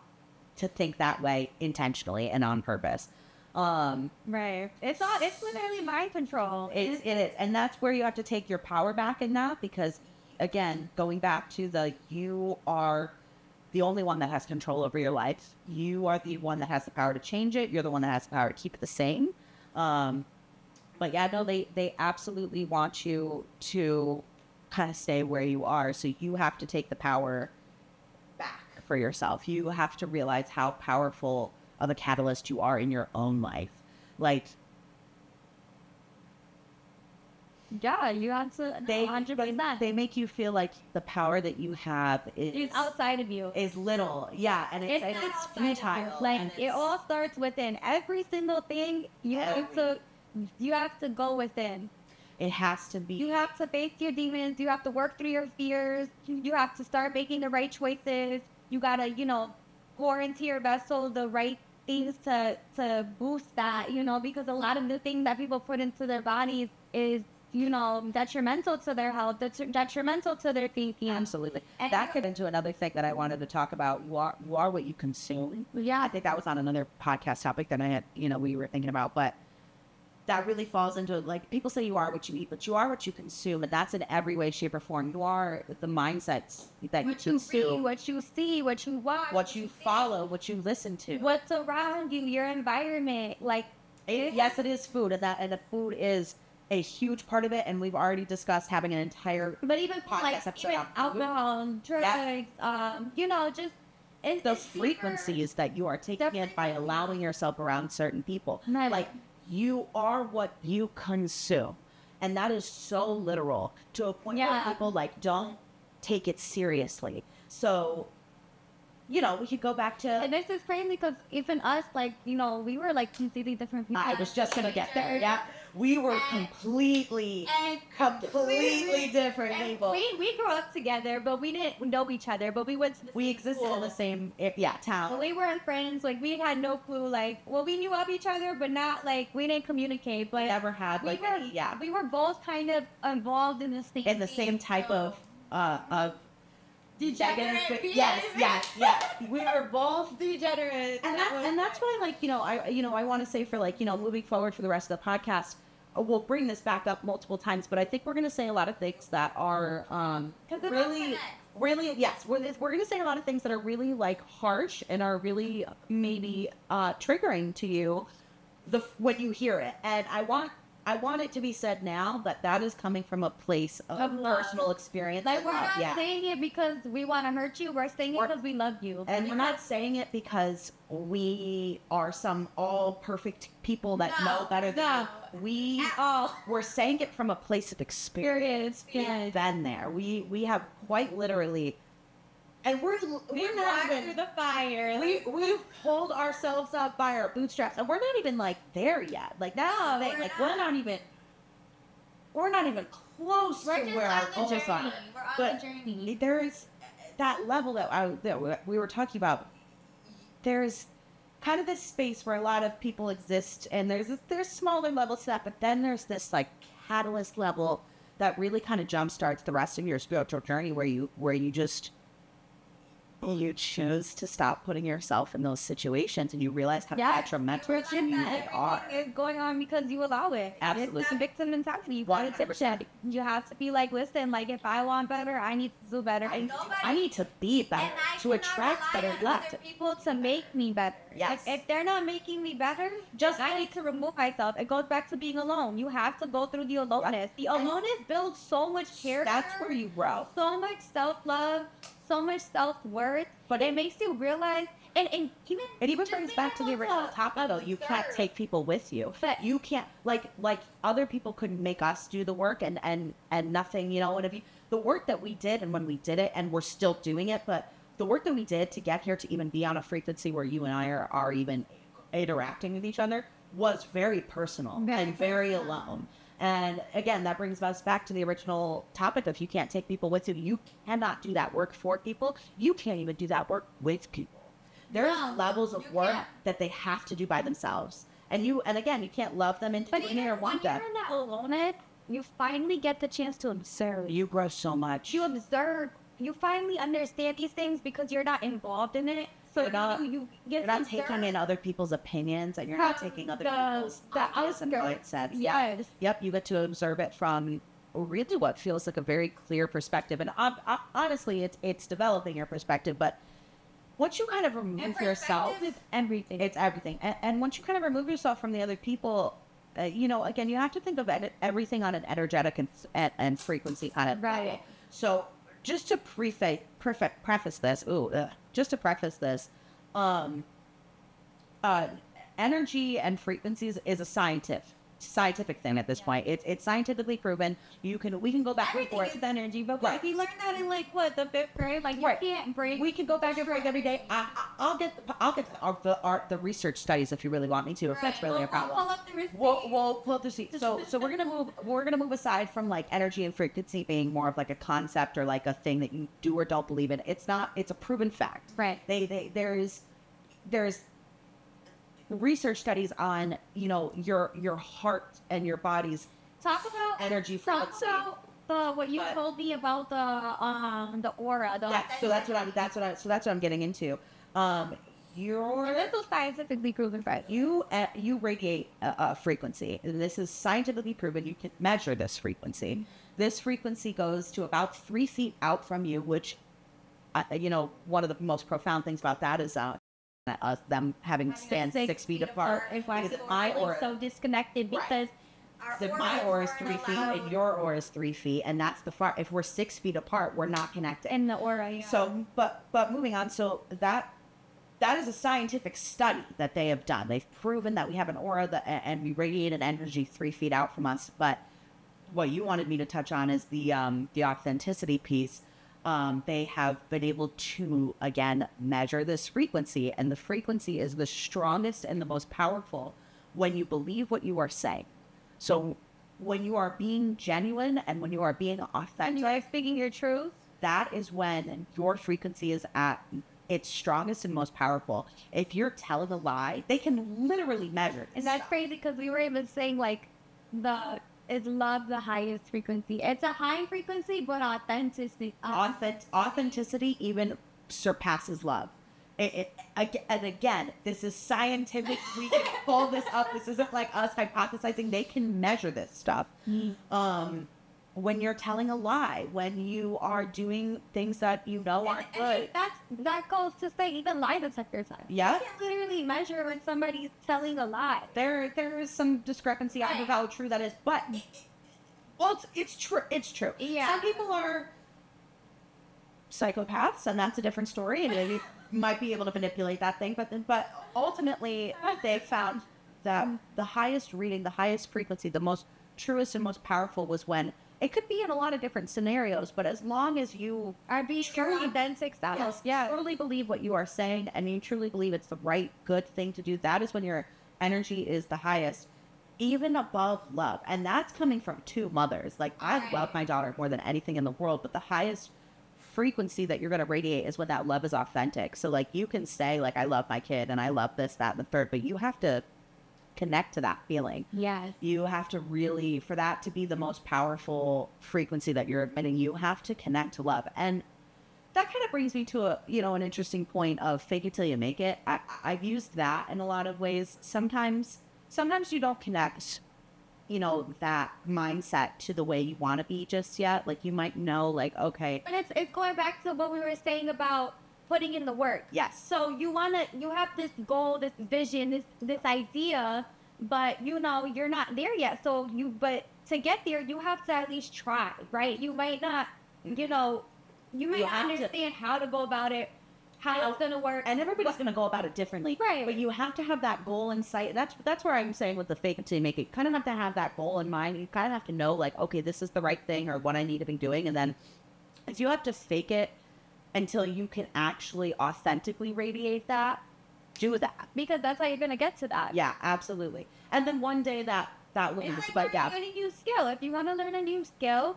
to think that way intentionally and on purpose. Right. It's literally mind control. It is. And that's where you have to take your power back in that, because again, going back to you are the only one that has control over your life. You are the one that has the power to change it. You're the one that has the power to keep it the same. But yeah, no, they absolutely want you to kind of stay where you are. So you have to take the power back for yourself. You have to realize how powerful of a catalyst you are in your own life. Like, yeah, you have to. they 100%. they make you feel like the power that you have It's outside of you. is little. Yeah, and it's futile. Like, and it all starts within. Every single thing you have to go within. it has to be. You have to face your demons. You have to work through your fears. You have to start making the right choices. You gotta, pour into your vessel the right things to boost that, because a lot of the things that people put into their bodies is, detrimental to their health, detrimental to their thinking. Absolutely. And that could into another thing that I wanted to talk about. You are what you consume. Yeah. I think that was on another podcast topic that I had, we were thinking about, but that really falls into, like, people say you are what you eat, but you are what you consume, and that's in every way, shape, or form. You are the mindsets that What you you consume, read, what you see, what you watch, what you follow, what you listen to. what's around you, your environment. Like, Yes, it is food, and the food is a huge part of it, and we've already discussed having an entire but even podcast episode even on food. alcohol, drugs, just The it's frequencies that you are taking in by allowing yourself around certain people. Right. Like, you are what you consume. And that is so literal, to a point where Yeah. people, like, don't take it seriously. So you know, we could go back to. And this is crazy because even us, like, you know, we were like completely different people. I was just gonna get there. Yeah, we were completely different people. We grew up together, but we didn't know each other. But we went to the We same existed school. in the same town. But we weren't friends. Like we had no clue. Like, well, we knew of each other, but not like we didn't communicate. But Never had we like were we were both kind of involved in the same type of degenerate. yes. We were both degenerates. and that's why, like, I want to say for, like, moving forward for the rest of the podcast, we'll bring this back up multiple times, but I think we're going to say a lot of things that are really, yes, we're going to say a lot of things that are really, like, harsh and are really maybe triggering to you when you hear it. And I want it to be said now that is coming from a place of personal experience. Like, we're not saying it because we want to hurt you. We're saying it because we love you. And we're not saying it because we are some all perfect people that know better than you. We're saying it from a place of experience. We've been there. We have quite literally, and we're not even through the fire. We've pulled ourselves up by our bootstraps, and we're not even, like, there yet. Like, that's the thing. Like, we're not even close to where our goals are. We're on the journey. There's that level that we were talking about. There's kind of this space where a lot of people exist, and there's smaller levels to that, but then there's this, like, catalyst level that really kind of jumpstarts the rest of your spiritual journey, where you just you choose to stop putting yourself in those situations, and you realize how detrimental they are. It's going on because you allow it. Absolutely. It's a victim mentality. 100%. You have to be like, listen, like, if I want better, I need to do better. I need to be better to attract better other people to make me better. Yes. Like, if they're not making me better, I need to remove myself. It goes back to being alone. You have to go through the aloneness. The aloneness builds so much character. That's where you grow. So much self-love, so much self-worth, but it makes you realize, and even brings back to the original topic, though. You can't take people with you. You can't, like other people couldn't make us do the work, and nothing, and the work that we did, and when we did it, and we're still doing it, but the work that we did to get here, to even be on a frequency where you and I are even interacting with each other, was very personal and very alone. And again, that brings us back to the original topic of, you can't take people with you. You cannot do that work for people. You can't even do that work with people. There's levels of work that they have to do by themselves. And again, you can't love them into doing it or want them. When you're in that aloneness, you finally get the chance to observe. You grow so much. You observe. You finally understand these things because you're not involved in it. So you're not taking in other people's opinions, and you're not taking other people's ideas and mindsets. Yes. Yep. You get to observe it from really what feels like a very clear perspective. And honestly, it's developing your perspective. But once you kind of remove yourself, it's everything. It's everything. And once you kind of remove yourself from the other people, again, you have to think of everything on an energetic and frequency kind of level. So just to preface this, energy and frequencies is a scientific thing at this point. It's scientifically proven. We can go back and forth. Everything is energy, but we learned that in, like, what, the 5th grade? Like, you can't break. We can go back and forth every day. I'll get the research studies if you really want me to. If that's really a problem. Pull up the receipt. We'll pull up the receipt. So we're gonna move aside from, like, energy and frequency being more of, like, a concept or, like, a thing that you do or don't believe in. It's not. It's a proven fact. Right. There's research studies on, your heart and your body's energy frequency. Talk about what you told me about the aura. So that's what I'm getting into. This is scientifically proven, right? You radiate a frequency. This is scientifically proven. You can measure this frequency. This frequency goes to about 3 feet out from you, which, one of the most profound things about that is them having stand 6 feet apart. My aura so disconnected because my aura is 3 feet and your aura is 3 feet, and that's the far. If we're 6 feet apart, we're not connected. In the aura, yeah. So, but moving on. So that is a scientific study that they have done. They've proven that we have an aura and we radiate an energy 3 feet out from us. But what you wanted me to touch on is the authenticity piece. They have been able to, again, measure this frequency, and the frequency is the strongest and the most powerful when you believe what you are saying. So when you are being genuine and when you are being authentic, And you are speaking your truth. that is when your frequency is at its strongest and most powerful. If you're telling a lie, they can literally measure it. And that's crazy because we were even saying like is love the highest frequency. It's a high frequency, but Authenticity even surpasses love. And again, this is scientific. We can pull this up. This isn't like us hypothesizing. They can measure this stuff. When you're telling a lie, when you are doing things that you know aren't good. That goes to say even lie detectors. Yeah. You can literally measure when somebody's telling a lie. There is some discrepancy out of how true that is, but it's true. It's true. Yeah. Some people are psychopaths, and that's a different story, and they might be able to manipulate that thing. But ultimately, they found that the highest reading, the highest frequency, the most truest and most powerful was when it could be in a lot of different scenarios, but as long as you Are being true authentic self. yeah, truly believe what you are saying and you truly believe it's the right, good thing to do, that is when your energy is the highest, even above love. And that's coming from two mothers. Like, I love my daughter more than anything in the world, but the highest frequency that you're going to radiate is when that love is authentic. So, like, you can say, like, I love my kid and I love this, that, and the third, but you have to connect to that feeling. Yes. You have to really, for that to be the most powerful frequency that you're emitting, you have to connect to love. And that kind of brings me to an interesting point of fake it till you make it. I've used that in a lot of ways. Sometimes you don't connect, that mindset to the way you want to be just yet. Like, you might know, like, okay. But it's going back to what we were saying about putting in the work. Yes. So you have this goal, this vision, this idea, but you're not there yet. But to get there, you have to at least try, right? You might not, you might not understand how to go about it, how it's going to work. And everybody's going to go about it differently. Right. But you have to have that goal in sight. That's where I'm saying with the fake it till you make it. You kind of have to have that goal in mind. You kind of have to know, like, okay, this is the right thing or what I need to be doing. And then if you have to fake it until you can actually authentically radiate that, do that. Because that's how you're going to get to that. Yeah, absolutely. And then one day that wins. It's But like learning a new skill. If you want to learn a new skill,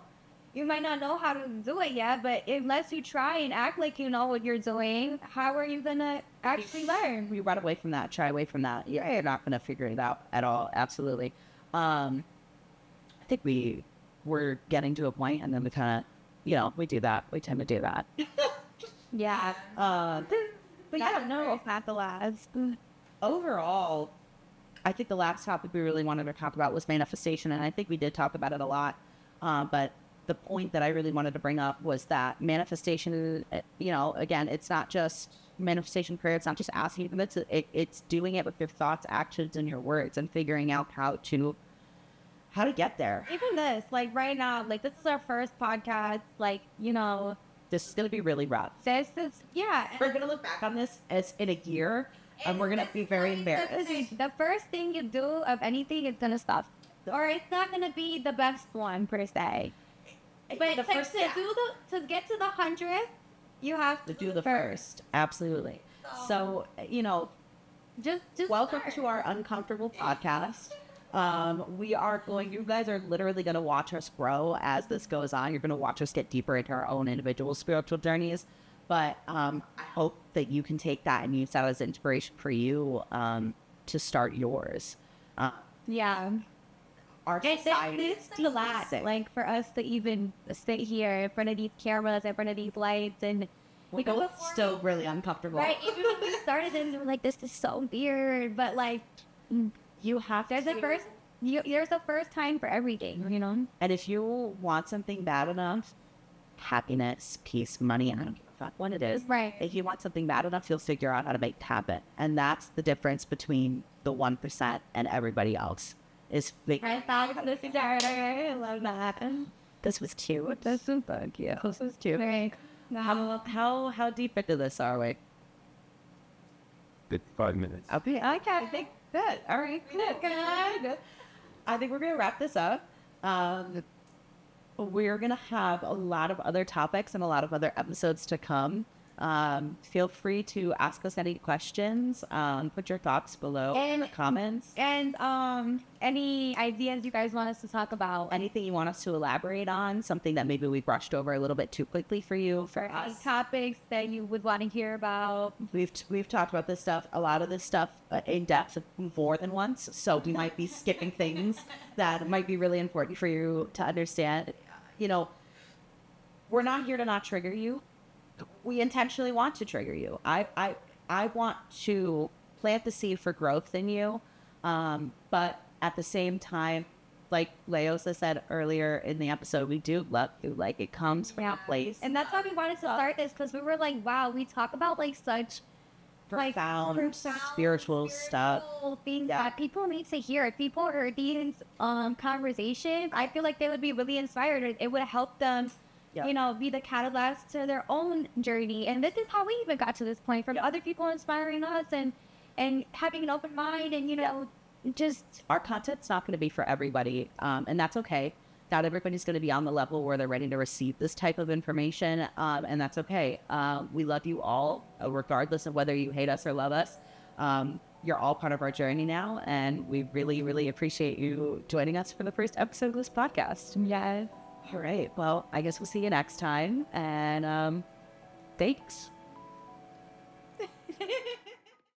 you might not know how to do it yet, but unless you try and act like you know what you're doing, how are you going to actually learn? You run away from that, try away from that. You're not going to figure it out at all. Absolutely. I think we're getting to a point, and then we kind of, we do that. We tend to do that. Yeah. But yeah, no, it's not the last. Overall, I think the last topic we really wanted to talk about was manifestation, and I think we did talk about it a lot. But the point that I really wanted to bring up was that manifestation, again, it's not just manifestation prayer. It's not just asking for it. It's doing it with your thoughts, actions, and your words, and figuring out how to get there. Even this, like right now, like this is our first podcast, like, This is going to be really rough. this is, yeah. We're going to look back on this as in a year, and we're going to be very embarrassed. The first thing you do of anything is going to stop. Or it's not going to be the best one, per se. But to get to the 100th, you have To do the first. Absolutely. So, just welcome start. to our uncomfortable podcast. You guys are literally going to watch us grow as this goes on. You're going to watch us get deeper into our own individual spiritual journeys. But I hope that you can take that and use that as inspiration for you to start yours. Yeah. Our society It's a lot, like, for us to even sit here in front of these cameras, in front of these lights, and we're both still really uncomfortable. right, even when we started and we were like, this is so weird, but like, You have there's a first time for everything, And if you want something bad enough, happiness, peace, money, I don't give a fuck what it is. Right. If you want something bad enough, you'll figure out how to make it happen. And that's the difference between the 1% and everybody else. I thought the starter. I love that. This was cute. This is so cute. This was cute. Right. How deep into this are we? 55 minutes. Okay, I think good. All right, good. I think we're gonna wrap this up. we're going to have a lot of other topics and a lot of other episodes to come. Feel free to ask us any questions. Put your thoughts below in the comments. And any ideas you guys want us to talk about? Anything you want us to elaborate on, something that maybe we brushed over a little bit too quickly for you, for Any us. topics that you would want to hear about? We've talked about this stuff, a lot of this stuff in depth more than once, so we might be skipping things that might be really important for you to understand. You know, we're not here to not trigger you. We intentionally want to trigger you. I want to plant the seed for growth in you, but at the same time, like Leosa said earlier in the episode, we do love you. Like, it comes from a place. And that's why we wanted to start this, because we were like, wow, we talk about like such profound spiritual stuff. Things that people need to hear. If people heard these conversations, I feel like they would be really inspired. It would help them, you know, be the catalyst to their own journey. And this is how we even got to this point, from other people inspiring us and having an open mind, and, you know, just our content's not going to be for everybody, and that's okay. Not everybody's going to be on the level where they're ready to receive this type of information, and that's okay. We love you all, regardless of whether you hate us or love us. You're all part of our journey now, and we really, really appreciate you joining us for the first episode of this podcast. yes. All right. Well, I guess we'll see you next time, and thanks.